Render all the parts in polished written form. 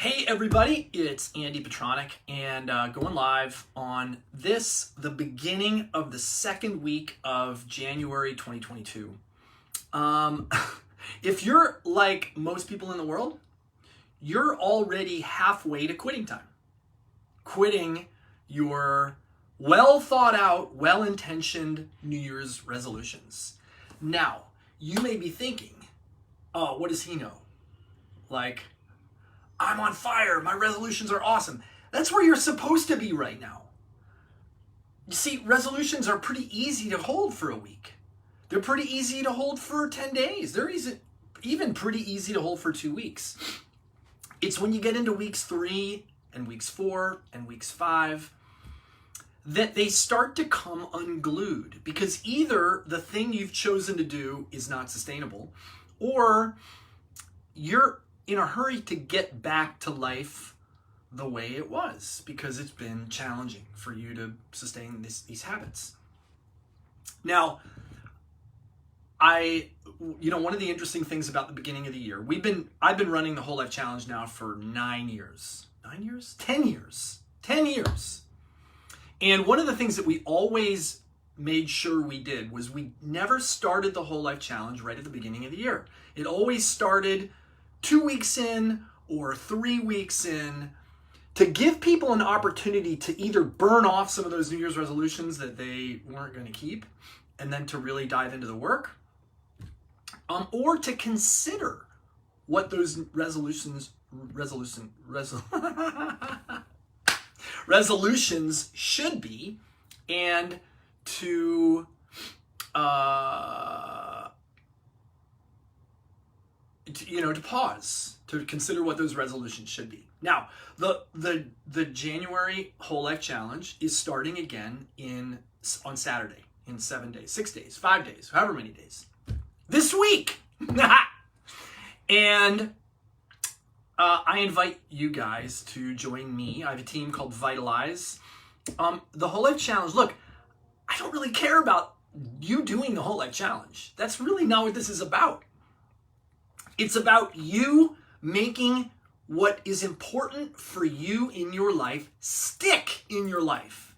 Hey everybody, it's Andy Petronic and going live on the beginning of the second week of January 2022. If you're like most people in the world, you're already halfway to quitting time. Quitting your well thought out, well-intentioned New Year's resolutions. Now, you may be thinking, oh, what does he know? Like, I'm on fire. My resolutions are awesome. That's where you're supposed to be right now. You see, resolutions are pretty easy to hold for a week. They're pretty easy to hold for 10 days. They're even pretty easy to hold for 2 weeks. It's when you get into weeks 3 and weeks 4 and weeks 5 that they start to come unglued, because either the thing you've chosen to do is not sustainable, or you're in a hurry to get back to life the way it was because it's been challenging for you to sustain these habits. Now, one of the interesting things about the beginning of the year, I've been running the Whole Life Challenge now for 9 years. 9 years? 10 years. 10 years. And one of the things that we always made sure we did was we never started the Whole Life Challenge right at the beginning of the year. It always started 2 weeks in or 3 weeks in, to give people an opportunity to either burn off some of those New Year's resolutions that they weren't going to keep and then to really dive into the work, or to consider what those resolutions should be, and to to pause, to consider what those resolutions should be. Now, the January Whole Life Challenge is starting again on Saturday, in 7 days, 6 days, 5 days, however many days. This week! And I invite you guys to join me. I have a team called Vitalize. The Whole Life Challenge, look, I don't really care about you doing the Whole Life Challenge. That's really not what this is about. It's about you making what is important for you in your life stick in your life,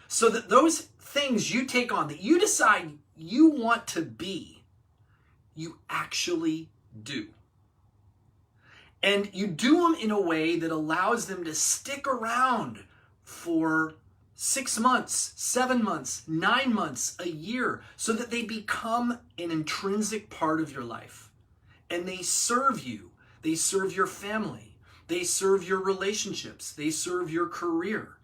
so that those things you take on, that you decide you want to be, you actually do. And you do them in a way that allows them to stick around for 6 months, 7 months, 9 months, a year, so that they become an intrinsic part of your life. And they serve you. They serve your family. They serve your relationships. They serve your career.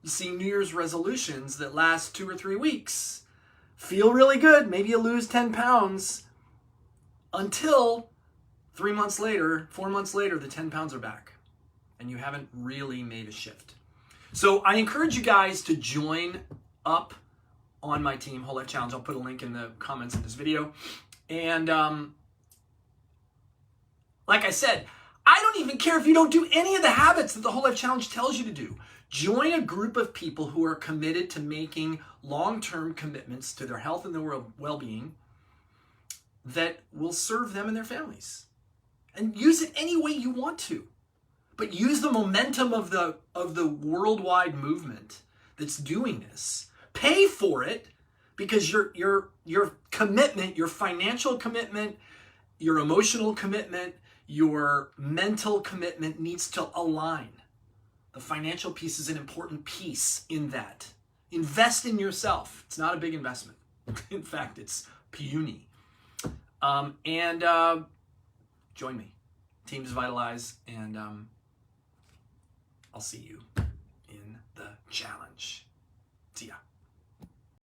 You see, New Year's resolutions that last 2 or 3 weeks feel really good. Maybe you lose 10 pounds until 3 months later, 4 months later, the 10 pounds are back and you haven't really made a shift. So I encourage you guys to join up on my team, Whole Life Challenge. I'll put a link in the comments of this video. And like I said, I don't even care if you don't do any of the habits that the Whole Life Challenge tells you to do. Join a group of people who are committed to making long-term commitments to their health and their well-being that will serve them and their families. And use it any way you want to. But use the momentum of the worldwide movement that's doing this. Pay for it, because your commitment, your financial commitment, your emotional commitment, your mental commitment needs to align. The financial piece is an important piece in that. Invest in yourself. It's not a big investment. In fact, it's puny. Join me. Teams Vitalize, and I'll see you in the challenge. See ya.